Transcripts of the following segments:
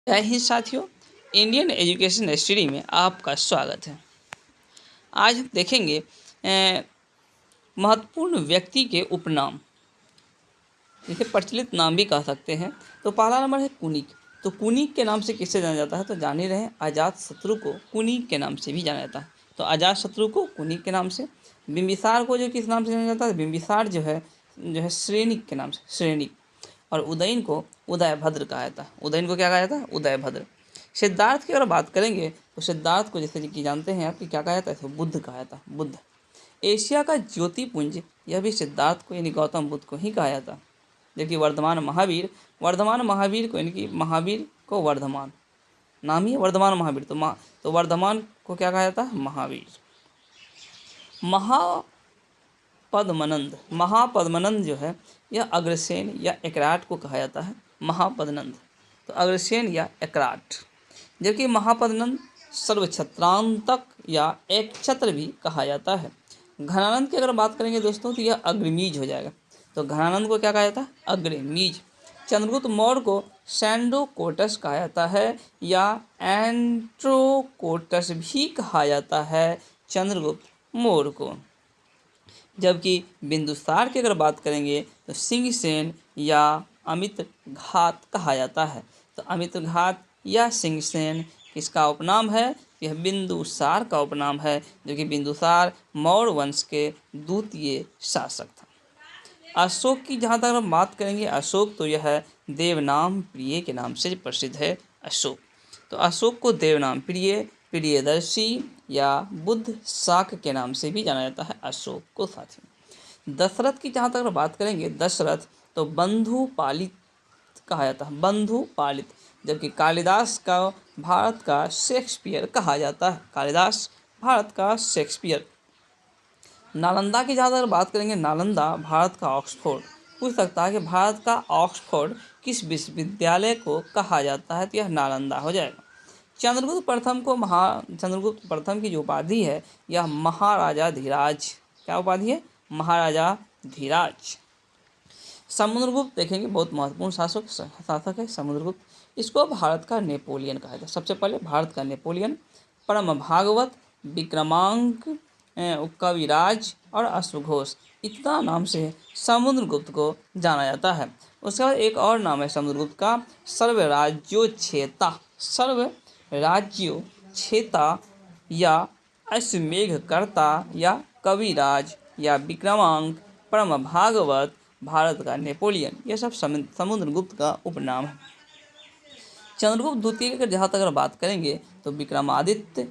जय हिंद साथियों, Indian education study में आपका स्वागत है। आज हम देखेंगे महत्वपूर्ण व्यक्ति के उपनाम, जिसे प्रचलित नाम भी कह सकते हैं। तो पहला नंबर है कुनिक। तो कुनिक के नाम से किससे जाना जाता है? तो जान ही रहे हैं, अजातशत्रु को कुनिक के नाम से भी जाना जाता है। तो अजातशत्रु को कुनिक के नाम से। बिंबिसार को जो किस नाम से जाना जाता है? बिंबिसार जो है श्रेणिक के नाम से, श्रेणिक। और उदयन को उदयभद्र कहा जाता है। उदयन को क्या कहा जाता है? उदयभद्र। सिद्धार्थ की अगर बात करेंगे तो सिद्धार्थ को जैसे कि जानते हैं आप कि क्या कहा जाता है? तो बुद्ध कहा जाता है, बुद्ध। एशिया का ज्योतिपुंज, यह भी सिद्धार्थ को यानी गौतम बुद्ध को ही कहा जाता है। जबकि वर्धमान महावीर, वर्धमान महावीर को यानी कि महावीर को वर्धमान नाम ही है, वर्धमान महावीर। तो वर्धमान को क्या कहा जाता है? महावीर। महापद्मनंद, महापद्मनंद जो है यह अग्रसेन या एकराट को कहा जाता है, महापद्मनंद। तो अग्रसेन या एकराट। जबकि महापद्मनंद सर्वछत्रांतक या एक छत्र भी कहा जाता है। घनानंद की अगर बात करेंगे दोस्तों तो यह अग्रमीज हो जाएगा। तो घनानंद को क्या कहा जाता है? अग्रमीज। चंद्रगुप्त मौर्य को सैंडोकोटस कहा जाता है या एंट्रोकोटस भी कहा जाता है चंद्रगुप्त मौर्य को। जबकि बिंदुसार की अगर बात करेंगे तो सिंहसेन या अमित्रघात कहा जाता है। तो अमित्रघात या सिंहसेन किसका उपनाम है? यह बिंदुसार का उपनाम है, जो कि बिंदुसार मौर्य वंश के द्वितीय शासक था। अशोक की जहाँ तक हम बात करेंगे, अशोक तो यह देवनाम प्रिय के नाम से प्रसिद्ध है अशोक। तो अशोक को देवनाम प्रिय, प्रियदर्शी या बुद्ध शाक के नाम से भी जाना जाता है अशोक को। साथियों, दशरथ की जहाँ तक बात करेंगे, दशरथ तो बंधु पालित कहा जाता है, बंधु पालित। जबकि कालिदास का भारत का शेक्सपियर कहा जाता है, कालिदास भारत का शेक्सपियर। नालंदा की जहाँ तक बात करेंगे, नालंदा भारत का ऑक्सफोर्ड। पूछ सकता है कि भारत का ऑक्सफोर्ड किस विश्वविद्यालय को कहा जाता है? तो यह नालंदा हो जाएगा। चंद्रगुप्त प्रथम की जो उपाधि है यह महाराजा धीराज। क्या उपाधि है? महाराजा धीराज। समुद्रगुप्त देखेंगे, बहुत महत्वपूर्ण शासक है समुद्रगुप्त। इसको भारत का नेपोलियन कहा जाता है। सबसे पहले भारत का नेपोलियन। परम भागवत, विक्रमांक, कविराज और अश्वघोष, इतना नाम से समुद्रगुप्त को जाना जाता है। उसके बाद एक और नाम है समुद्रगुप्त का, सर्वराज्योच्छेता। सर्वराज्योच्छेता या अश्वमेघकर्ता या कविराज या विक्रमांक, परम भागवत, भारत का नेपोलियन, ये सब समुद्रगुप्त का उपनाम है। चंद्रगुप्त द्वितीय की जहाँ तक बात करेंगे तो विक्रमादित्य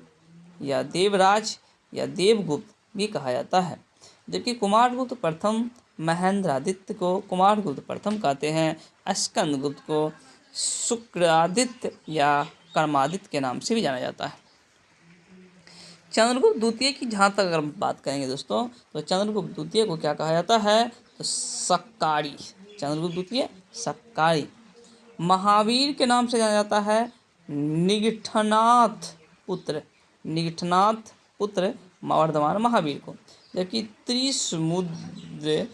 या देवराज या देवगुप्त भी कहा जाता है। जबकि कुमारगुप्त प्रथम, महेंद्रादित्य को कुमारगुप्त प्रथम कहते हैं। स्कंदगुप्त को शुक्रादित्य या कर्मादित्य के नाम से भी जाना जाता है। चंद्रगुप्त द्वितीय की जहाँ तक अगर बात करेंगे दोस्तों, तो चंद्रगुप्त द्वितीय को क्या कहा जाता है? तो सक्कारी। चंद्रगुप्त द्वितीय सक्कारी। महावीर के नाम से जाना जाता है निगठनाथ पुत्र, निगठनाथ पुत्र वर्धमान महावीर को। जबकि त्रिसमुद्र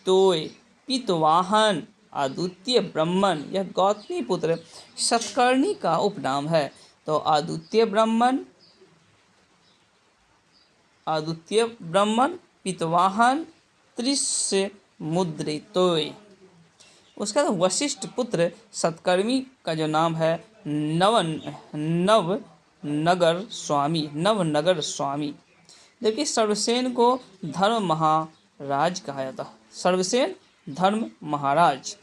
तोय पितवाहन अद्वितीय ब्रह्मन, यह गौतमी पुत्र सतकर्णी का उपनाम है। तो अद्वितीय ब्रह्मन पितवाहन त्रिसमुद्रितोय। उसका वशिष्ठ पुत्र सतकर्मी का जो नाम है नवनगर स्वामी। जबकि सर्वसेन को धर्म महाराज कहा जाता है, सर्वसेन धर्म महाराज।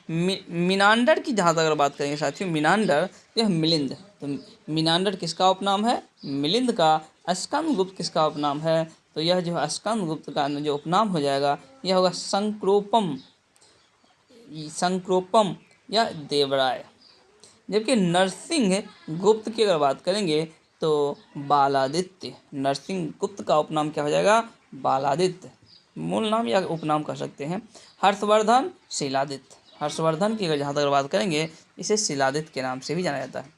मिनांडर की जहाँ तक अगर बात करेंगे साथियों, मिनांडर यह मिलिंद। तो मिनांडर किसका उपनाम है? मिलिंद का। स्कंदगुप्त किसका उपनाम है? तो यह जो स्कंदगुप्त का जो उपनाम हो जाएगा यह होगा संक्रोपम या देवराय। जबकि नरसिंह गुप्त की अगर बात करेंगे तो बालादित्य, नरसिंह गुप्त का उपनाम क्या हो जाएगा? बालादित्य, मूल नाम या उपनाम कह सकते हैं। हर्षवर्धन शिलादित्य, हर्षवर्धन की अगर जहाँ तक बात करेंगे इसे शिलादित्य के नाम से भी जाना जाता है।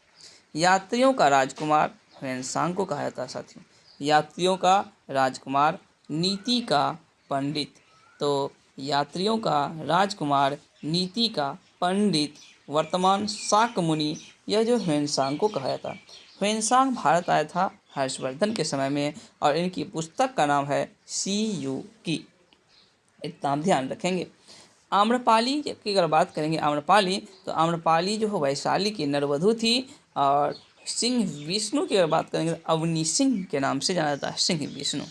यात्रियों का राजकुमार ह्वेनसांग को कहा जाता है साथियों, यात्रियों का राजकुमार, नीति का पंडित। तो यात्रियों का राजकुमार, नीति का पंडित वर्तमान शाक्य मुनि, यह जो ह्वेनसांग को कहा जाता है। ह्वेनसांग भारत आया था हर्षवर्धन के समय में, और इनकी पुस्तक का नाम है सी यू की। इतना आप ध्यान रखेंगे। आम्रपाली की अगर बात करेंगे, आम्रपाली, तो आम्रपाली जो है वैशाली की नरवधु थी। और सिंह विष्णु की अगर बात करेंगे तो अवनी सिंह के नाम से जाना जाता है, सिंह विष्णु।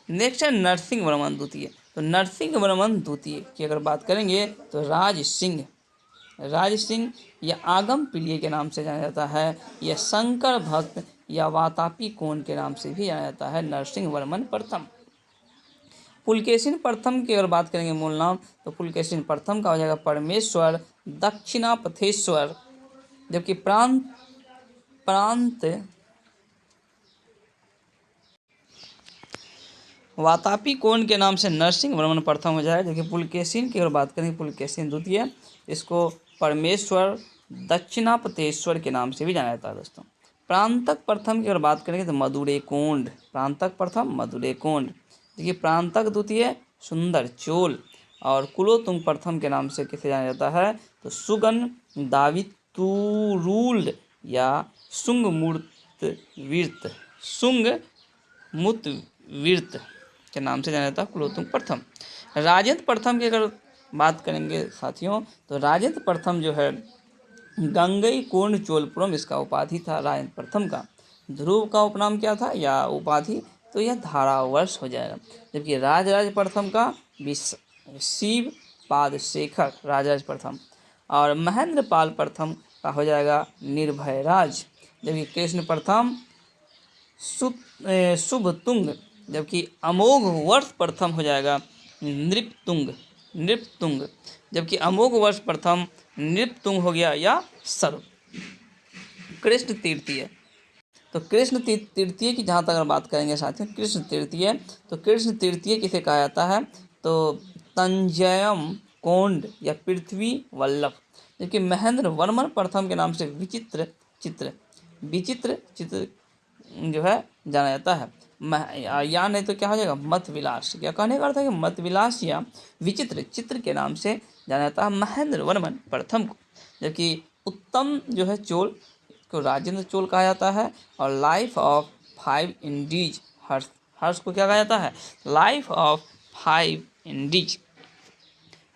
नेक्स्ट है नरसिंह वर्मन द्वितीय। तो नरसिंह वर्मन द्वितीय की अगर बात करेंगे तो राज सिंह या आगम प्रिय के नाम से जाना जाता है। यह शंकर भक्त या वातापी कोण के नाम से भी जाना जाता है, नरसिंह वर्मन प्रथम। पुलकेशिन प्रथम की अगर बात करेंगे मूल नाम, तो पुलकेशिन प्रथम का हो जाएगा परमेश्वर दक्षिणापथेश्वर। जबकि प्रांत वातापी कोण के नाम से नरसिंह वर्मन प्रथम हो जाएगा। जबकि पुलकेशिन की अगर बात करेंगे, पुलकेशिन द्वितीय, इसको परमेश्वर दक्षिणापथेश्वर के नाम से भी जाना जाता है दोस्तों। प्रांतक प्रथम की अगर बात करेंगे तो मदुरैकोंड, प्रांतक प्रथम मदुरैकोंड। देखिए प्रांतक द्वितीय सुंदर चोल। और कुलोत्तुंग प्रथम के नाम से किसे जाना जाता है, तो सुगन दावितुरूल या सुंगमुतवीर्त के नाम से जाना जाता है कुलोत्तुंग प्रथम। राजेंद्र प्रथम की अगर बात करेंगे साथियों, तो राजेंद्र प्रथम जो है गंगई कोंड चोलपुरम इसका उपाधि था राजेंद्र प्रथम का। ध्रुव का उपनाम क्या था या उपाधि, तो यह धारावर्ष हो जाएगा। जबकि राजराज प्रथम का शिव पादशेखर राजराज प्रथम। और महेंद्र पाल प्रथम का हो जाएगा निर्भय राज। जबकि कृष्ण प्रथम शुभतुंग। जबकि अमोघ वर्ष प्रथम हो जाएगा नृपतुंग। जबकि अमोघ वर्ष प्रथम नृपतुंग हो गया या सर्व। कृष्ण तृतीय, तो कृष्ण तृतीय की जहाँ तक अगर बात करेंगे साथियों, कृष्ण तृतीय, तो कृष्ण तृतीय किसे कहा जाता है, तो तंजयम कोंड या पृथ्वी वल्लभ। जबकि महेंद्र वर्मन प्रथम के नाम से विचित्र चित्र जो है जाना जाता है। या नहीं तो क्या हो जाएगा मत विलास। क्या कहने का अर्थ है कि मत विलास या विचित्र चित्र के नाम से जाना जाता है महेंद्र वर्मन प्रथम को। जबकि उत्तम जो है चोल को राजेंद्र चोल कहा जाता है। और लाइफ ऑफ 5 इंडीज हर्ष को क्या कहा जाता है, लाइफ ऑफ 5 इंडीज।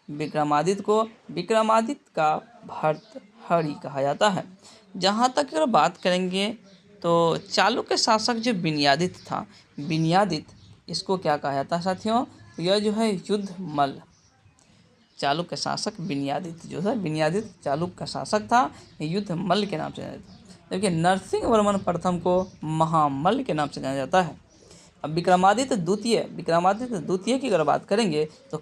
विक्रमादित्य को विक्रमादित्य का भर्तृहरि कहा जाता है। जहाँ तक अगर बात करेंगे तो चालुक्य शासक जो विनयादित्य था, विनयादित्य इसको क्या कहा जाता है साथियों, यह जो है युद्धमल। चालुक्य शासक विनयादित्य जो है, विनयादित्य चालुक्य का शासक था, युद्धमल के नाम से जाना जाता है। जबकि नरसिंह वर्मन प्रथम को महामल के नाम से जाना जाता है। अब विक्रमादित्य द्वितीय की अगर बात करेंगे तो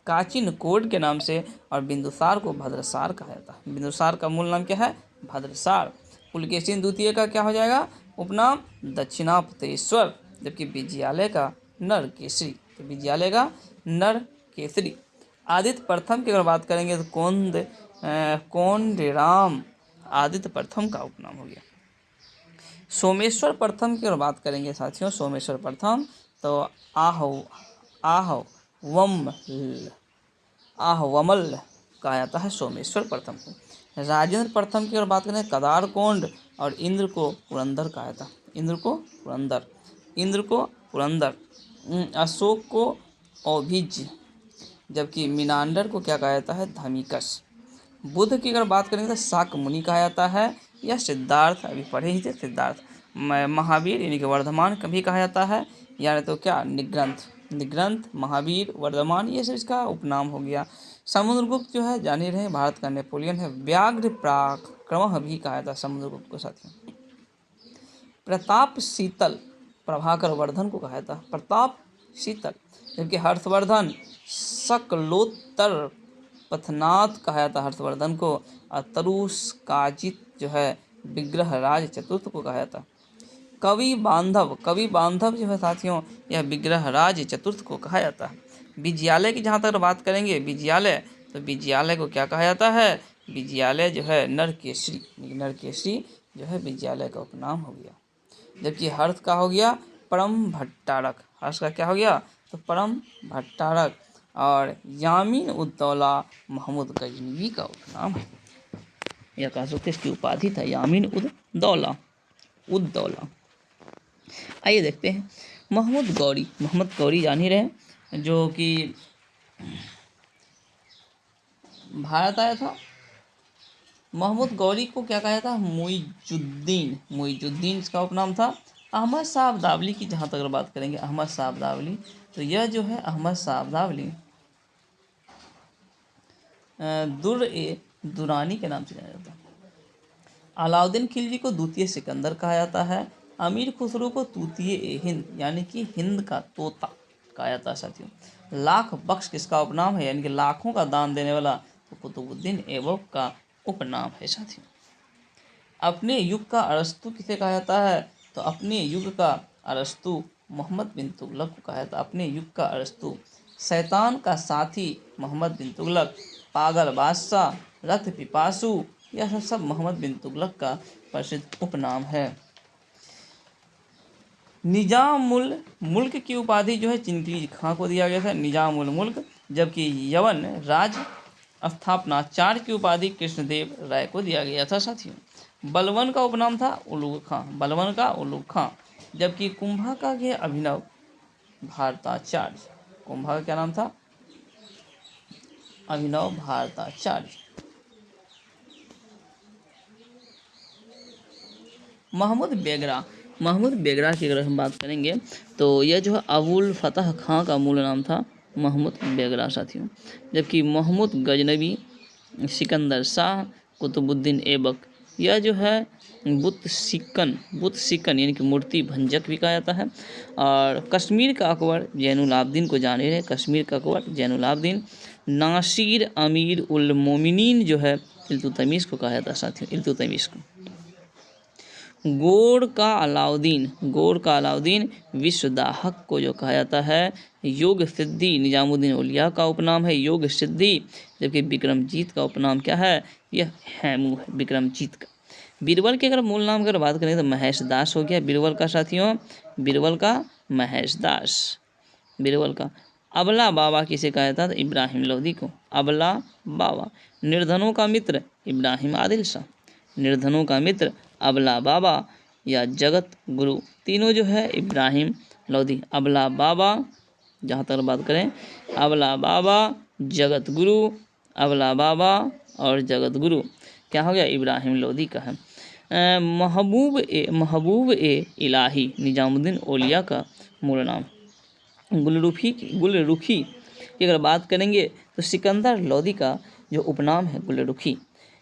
काचिन कोड के नाम से, और बिंदुसार को भद्रसार कहा जाता है। बिंदुसार का मूल नाम क्या है, भद्रसार। पुलकेशिन द्वितीय का क्या हो जाएगा उपनाम, दक्षिणापथेश्वर। जबकि विजयालय का नरकेसरी, तो विजयालय का नरकेसरी। आदित्य प्रथम की अगर बात करेंगे तो कोंडराम आदित्य प्रथम का उपनाम हो गया। सोमेश्वर प्रथम की अगर बात करेंगे साथियों, सोमेश्वर प्रथम, तो आहवमल कहा जाता है सोमेश्वर प्रथम को। राजेंद्र प्रथम की अगर बात करें कदारकोंड, और इंद्र को पुरंदर कहा जाता है, इंद्र को पुरंदर। अशोक को औभिज्य। जबकि मीनांडर को क्या कहा जाता है, धमिकस। बुद्ध की अगर बात करेंगे तो शाक्य मुनि कहा जाता है, या सिद्धार्थ, अभी पढ़े ही थे सिद्धार्थ। महावीर यानी कि वर्धमान कभी कहा जाता है, या तो क्या निग्रंथ, महावीर, वर्धमान, ये सब इसका उपनाम हो गया। समुद्रगुप्त जो है जान ही रहे भारत का नेपोलियन है। व्याघ्र पराक्रम भी कहा जाता है समुद्रगुप्त को साथियों। प्रताप शीतल प्रभाकर वर्धन को कहा जाता है प्रताप शीतल। जबकि हर्षवर्धन शकलोत्तर पथनाथ कहा जाता है हर्षवर्धन को। और तरुष्काजित जो है विग्रह राज चतुर्थ को कहा जाता है। कवि बांधव जो है साथियों, यह विग्रह राज चतुर्थ को कहा जाता है। विजयालय की जहाँ तक बात करेंगे, विजयालय को क्या कहा जाता है, विजयालय जो है नरकेसरी जो है विजयालय का उपनाम हो गया। जबकि हर्ष का हो गया परम भट्टारक, हर्ष का क्या हो गया, तो परम भट्टारक। और यामीन उद्दौला महमूद गजनवी का उपनाम है, या कह सकते इसकी उपाधि था यामीन उद्दौला। आइए देखते हैं मोहम्मद गौरी जान ही रहे जो कि भारत आया था। मोहम्मद गौरी को क्या कहा जाता है? मुइजुद्दीन इसका उपनाम था। अहमद शाह अब्दाली की जहाँ तक बात करेंगे, अहमद शाह अब्दाली, तो यह जो है अहमद शाह अब्दाली दुरानी के नाम से जाना जाता है। अलाउद्दीन खिलजी को द्वितीय सिकंदर कहा जाता है। अमीर खुसरो को तूतीय हिंद यानी कि हिंद का तोता कहा जाता है साथियों। लाख बख्श किसका उपनाम है? यानी कि लाखों का दान देने वाला, तो कुतुबुद्दीन ऐबक का उपनाम है साथियों। अपने युग का अरस्तु किसे कहा जाता है? तो अपने युग का अरस्तु मोहम्मद बिन तुगलक को कहा जाता है। अपने युग का अरस्तु। शैतान का साथी मोहम्मद बिन तुगलक, पागल बादशाह, रक्त पिपासु, यह सब मोहम्मद बिन तुगलक का प्रसिद्ध उपनाम है। निजामुल मुल्क की उपाधि जो है चिंगीज खां को दिया गया था, निजामुल मुल्क। जबकि यवन राज स्थापना 4 की उपाधि कृष्णदेव राय को दिया गया था साथियों। बलवन का उपनाम था उलूग खां। जबकि कुंभा का यह अभिनव भारताचार्य, कुंभा का क्या नाम था? अभिनव भारताचार्य। महमूद बेगरा की अगर हम बात करेंगे तो यह जो है अबुल फतह खां का मूल नाम था महमूद बेगरा साथियों। जबकि महमूद गजनवी, सिकंदर शाह, कुतुबुद्दीन ऐबक, यह जो है बुत सिकन यानी कि मूर्ति भंजक भी कहा जाता है। और कश्मीर का अकबर जैनुल आबदीन को जाने रहे, कश्मीर का अकबर जैनुल आबदीन। नासिर अमीर उल मोमिनीन जो है इल्तुतमिश को कहा जाता है साथियों, इल्तुतमिश को। गोर का अलाउद्दीन विश्वदाहक को जो कहा जाता है योग सिद्धि, निजामुद्दीन औलिया का उपनाम है योग सिद्धि। जबकि विक्रमजीत का उपनाम क्या है? यह हैमू है विक्रमजीत का। बीरबल के अगर मूल नाम अगर बात करें तो महेश दास हो गया बीरबल का साथियों, बीरबल का महेश दास, बीरबल का। अबला बाबा किसे कहा जाता था? इब्राहिम लोधी को, अबला बाबा। निर्धनों का मित्र इब्राहिम आदिल शाह, निर्धनों का मित्र अबला बाबा या जगत गुरु, तीनों जो है इब्राहिम लोधी। अबला बाबा जहाँ तक बात करें, अबला बाबा, जगत गुरु, अबला बाबा और जगत गुरु क्या हो गया? इब्राहिम लोधी का है। महबूब ए इलाही निजामुद्दीन औलिया का मूल नाम। गुलरुखी की अगर बात करेंगे तो सिकंदर लोधी का जो उपनाम है गुलरुखी।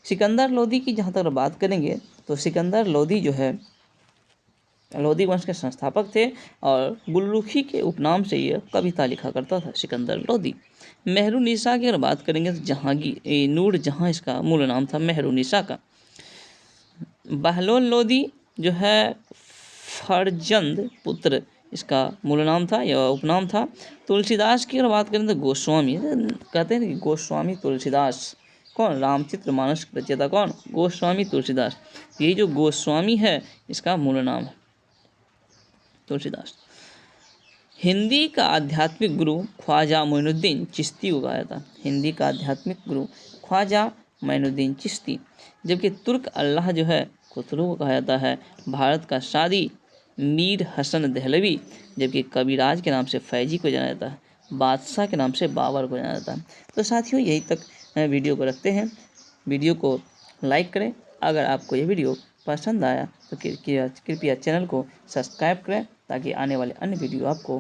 सिकंदर लोधी की जहाँ तक बात करेंगे तो सिकंदर लोधी जो है लोधी वंश के संस्थापक थे और गुलरुखी के उपनाम से यह कविता लिखा करता था सिकंदर लोधी। मेहरुनिसा की अगर बात करेंगे तो जहांगीर नूर जहां इसका मूल नाम था मेहरुनिसा का। बहलोल लोधी जो है फरजंद पुत्र इसका मूल नाम था या उपनाम था। तुलसीदास की अगर बात करें तो गोस्वामी, कहते हैं कि गोस्वामी तुलसीदास, कौन? रामचरित मानस रचयिता कौन? गोस्वामी तुलसीदास। ये जो गोस्वामी है इसका मूल नाम है तुलसीदास। हिंदी का आध्यात्मिक गुरु ख्वाजा मोइनुद्दीन चिश्ती को कहा जाता है, हिंदी का आध्यात्मिक गुरु ख्वाजा मोइनुद्दीन चिश्ती। जबकि तुर्क अल्लाह जो है खुसरो को कहा जाता है। भारत का शादी मीर हसन दहलवी। जबकि कविराज के नाम से फैजी को जाना जाता है, बादशाह के नाम से बाबर को जाना जाता है। तो साथियों यही तक वीडियो को रखते हैं। वीडियो को लाइक करें। अगर आपको ये वीडियो पसंद आया तो कृपया चैनल को सब्सक्राइब करें ताकि आने वाले अन्य वीडियो आपको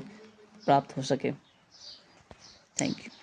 प्राप्त हो सके। Thank you.